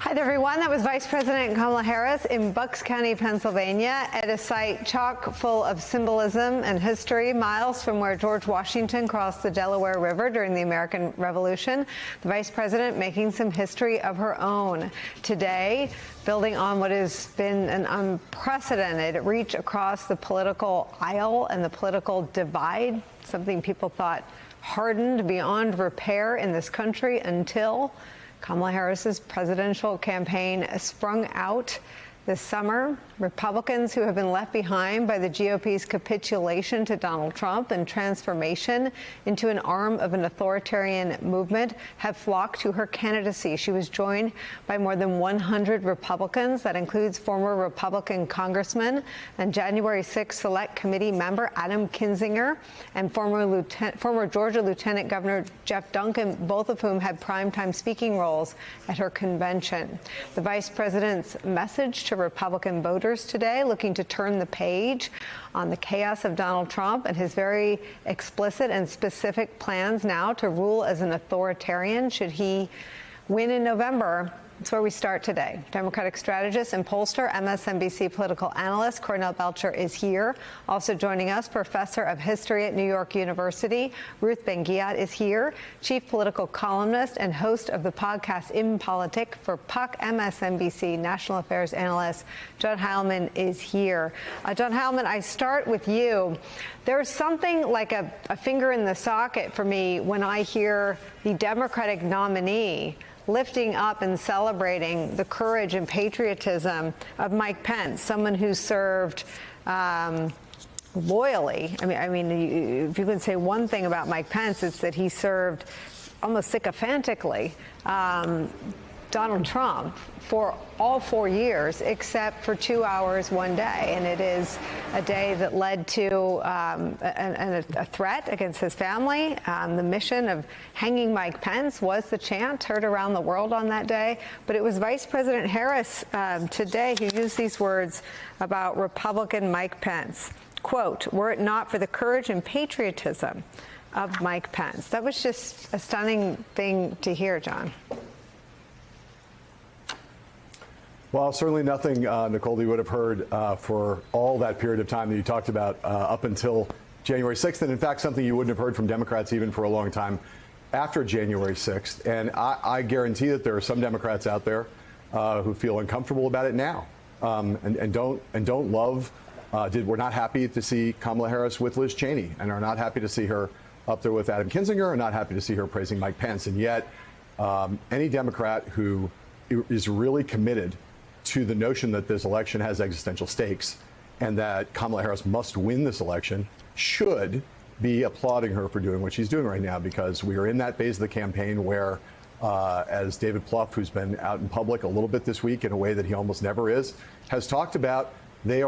Hi there, everyone. That was Vice President Kamala Harris in Bucks County, Pennsylvania, at a site chock full of symbolism and history, miles from where George Washington crossed the Delaware River during the American Revolution. The Vice President making some history of her own today, building on what has been an unprecedented reach across the political aisle and the political divide, something people thought hardened beyond repair in this country until Kamala Harris's presidential campaign sprung out this summer. Republicans who have been left behind by the GOP's capitulation to Donald Trump and transformation into an arm of an authoritarian movement have flocked to her candidacy. She was joined by more than 100 Republicans. That includes former Republican Congressman and January 6 Select Committee member Adam Kinzinger and former Georgia Lieutenant Governor Jeff Duncan, both of whom had primetime speaking roles at her convention. The vice president's message to Republican voters today, looking to turn the page on the chaos of Donald Trump and his very explicit and specific plans now to rule as an authoritarian should he win in November. That's where we start today. Democratic strategist and pollster, MSNBC political analyst Cornell Belcher is here. Also joining us, professor of history at New York University, Ruth Ben-Ghiat is here. Chief political columnist and host of the podcast In Politic for Puck, MSNBC national affairs analyst John Heilemann is here. John Heilemann, I start with you. There's something like a finger in the socket for me when I hear the Democratic nominee lifting up and celebrating the courage and patriotism of Mike Pence, someone who served loyally. I mean, if you can say one thing about Mike Pence, it's that he served almost sycophantically Donald Trump for all 4 years, except for 2 hours one day. And it is a day that led to a threat against his family. The mission of hanging Mike Pence was the chant heard around the world on that day. But it was Vice President Harris today who used these words about Republican Mike Pence. Quote, "Were it not for the courage and patriotism of Mike Pence." That was just a stunning thing to hear, John. Well, certainly nothing, Nicole, that you would have heard for all that period of time that you talked about up until January 6th. And in fact, something you wouldn't have heard from Democrats even for a long time after January 6th. And I guarantee that there are some Democrats out there who feel uncomfortable about it now and don't love, were not happy to see Kamala Harris with Liz Cheney and are not happy to see her up there with Adam Kinzinger and not happy to see her praising Mike Pence. And yet any Democrat who is really committed to the notion that this election has existential stakes and that Kamala Harris must win this election should be applauding her for doing what she's doing right now, because we are in that phase of the campaign where, as David Plouffe, who's been out in public a little bit this week in a way that he almost never is, has talked about, the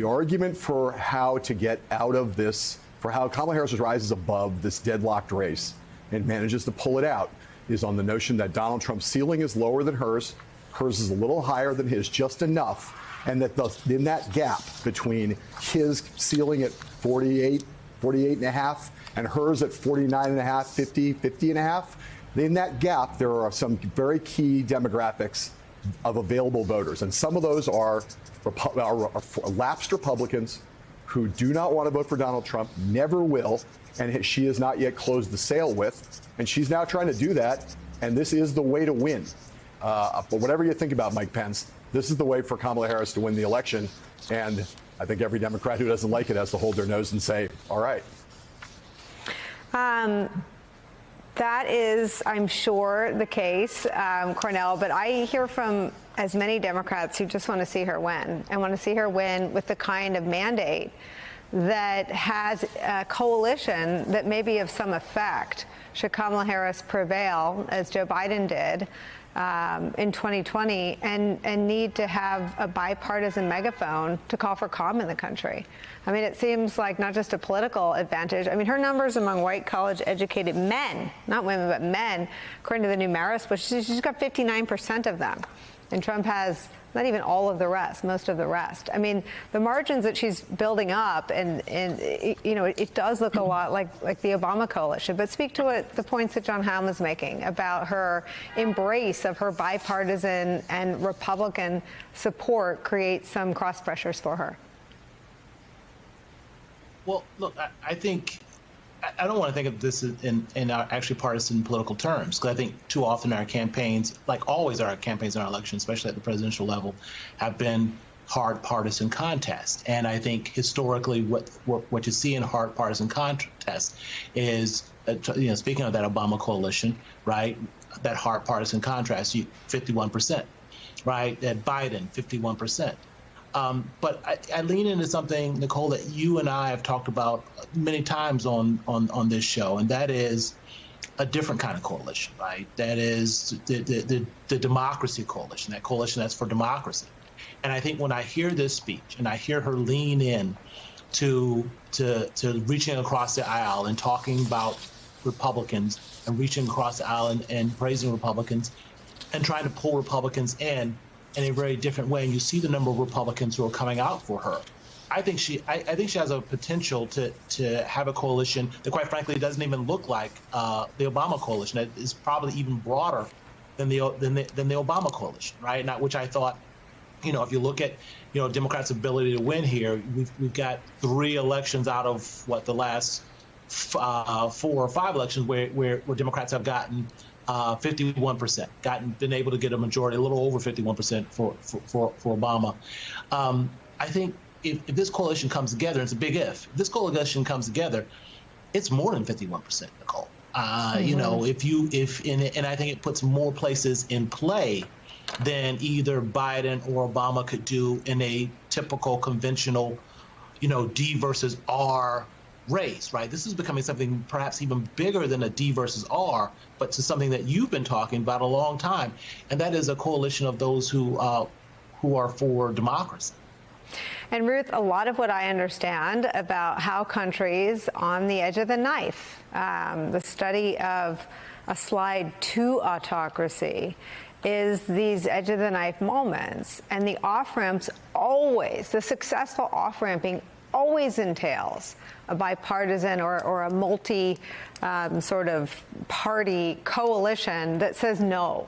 argument for how to get out of this, for how Kamala Harris rises above this deadlocked race and manages to pull it out, is on the notion that Donald Trump's ceiling is lower than hers. Hers is a little higher than his, just enough, and that in that gap between his ceiling at 48 and a half, and hers at 49 and a half, 50 and a half, in that gap, there are some very key demographics of available voters. And some of those are lapsed Republicans who do not want to vote for Donald Trump, never will, and she has not yet closed the sale with. And she's now trying to do that, and this is the way to win. But whatever you think about Mike Pence, this is the way for Kamala Harris to win the election. And I think every Democrat who doesn't like it has to hold their nose and say, all right. That is, I'm sure, the case, Cornell. But I hear from as many Democrats who just want to see her win and want to see her win with the kind of mandate that has a coalition that may be of some effect should Kamala Harris prevail, as Joe Biden did in 2020, and need to have a bipartisan megaphone to call for calm in the country. I mean, it seems like not just a political advantage. I mean, her numbers among white college-educated men, not women, but men, according to the new Marist, but she's got 59% of them. And Trump has not even all of the rest, most of the rest. I mean, the margins that she's building up, and you know, it does look a lot like the Obama coalition. But speak to the points that John Helm is making about her embrace of her bipartisan and Republican support creates some cross pressures for her. Well, look, I think I don't want to think of this in our actually partisan political terms, because I think too often our campaigns, like always our campaigns in our elections, especially at the presidential level, have been hard partisan contests. And I think historically what you see in hard partisan contests is, you know, speaking of that Obama coalition, right, that hard partisan contrast, 51%, right, at Biden, 51%. But I lean into something, Nicole, that you and I have talked about many times on this show, and that is a different kind of coalition, right? That is the democracy coalition, that coalition that's for democracy. And I think when I hear this speech and I hear her lean in to reaching across the aisle and talking about Republicans and reaching across the aisle and praising Republicans and trying to pull Republicans in a very different way, and you see the number of Republicans who are coming out for her. I think she has a potential to have a coalition that, quite frankly, doesn't even look like the Obama coalition. It is probably even broader than the Obama coalition, right? Not which I thought, you know, if you look at, you know, Democrats' ability to win here, we've got 3 elections out of the last 4 or 5 elections where Democrats have gotten 51%, been able to get a majority, a little over 51% for Obama. I think if this coalition comes together, it's a big if this coalition comes together, it's more than 51%, Nicole. You know, and I think it puts more places in play than either Biden or Obama could do in a typical conventional, you know, D versus R race, right? This is becoming something perhaps even bigger than a D versus R, but to something that you've been talking about a long time, and that is a coalition of those who are for democracy. And Ruth, a lot of what I understand about how countries on the edge of the knife, the study of a slide to autocracy, is these edge of the knife moments, and the off ramps always, the successful off ramping always entails a bipartisan or a multi sort of party coalition that says no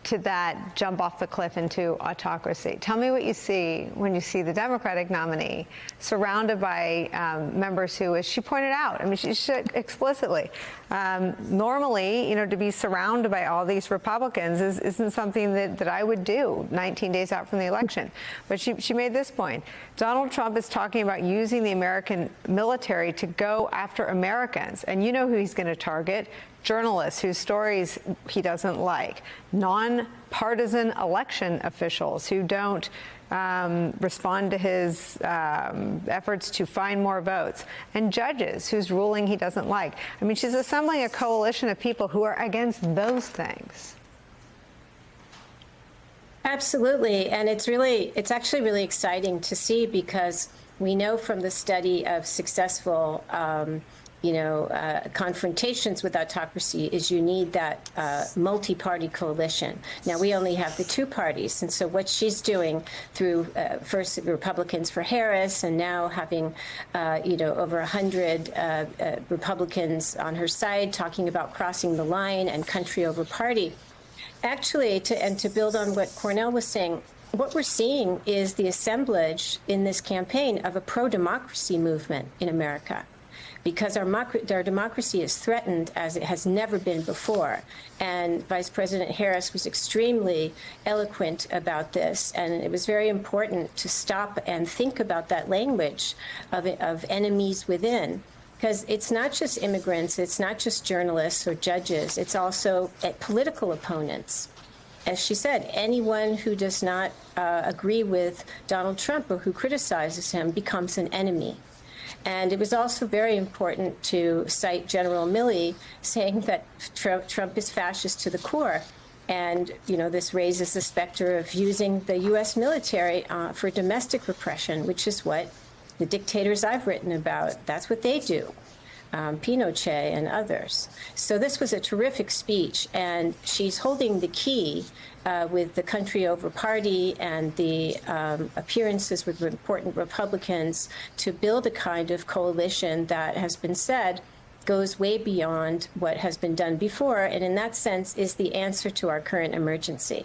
to that jump off the cliff into autocracy. Tell me what you see when you see the Democratic nominee surrounded by members who, as she pointed out, I mean, she said explicitly, normally, you know, to be surrounded by all these Republicans isn't something that I would do 19 days out from the election. But she made this point. Donald Trump is talking about using the American military to go after Americans. And you know who he's going to target? Journalists whose stories he doesn't like, non-partisan election officials who don't respond to his efforts to find more votes, and judges whose ruling he doesn't like. I mean, she's assembling a coalition of people who are against those things. Absolutely. And it's actually really exciting to see, because we know from the study of successful confrontations with autocracy is you need that multi-party coalition. Now, we only have the 2 parties. And so what she's doing through first Republicans for Harris, and now having, over 100 Republicans on her side talking about crossing the line and country over party. Actually, to build on what Cornel was saying, what we're seeing is the assemblage in this campaign of a pro-democracy movement in America, because our democracy is threatened as it has never been before. And Vice President Harris was extremely eloquent about this. And it was very important to stop and think about that language of enemies within. Because it's not just immigrants, it's not just journalists or judges, it's also political opponents. As she said, anyone who does not agree with Donald Trump or who criticizes him becomes an enemy. And it was also very important to cite General Milley saying that Trump is fascist to the core. And, you know, this raises the specter of using the U.S. military for domestic repression, which is what the dictators I've written about, that's what they do. Pinochet and others. So this was a terrific speech, and she's holding the key with the country over party and the appearances with important Republicans to build a kind of coalition that has been said goes way beyond what has been done before, and in that sense is the answer to our current emergency.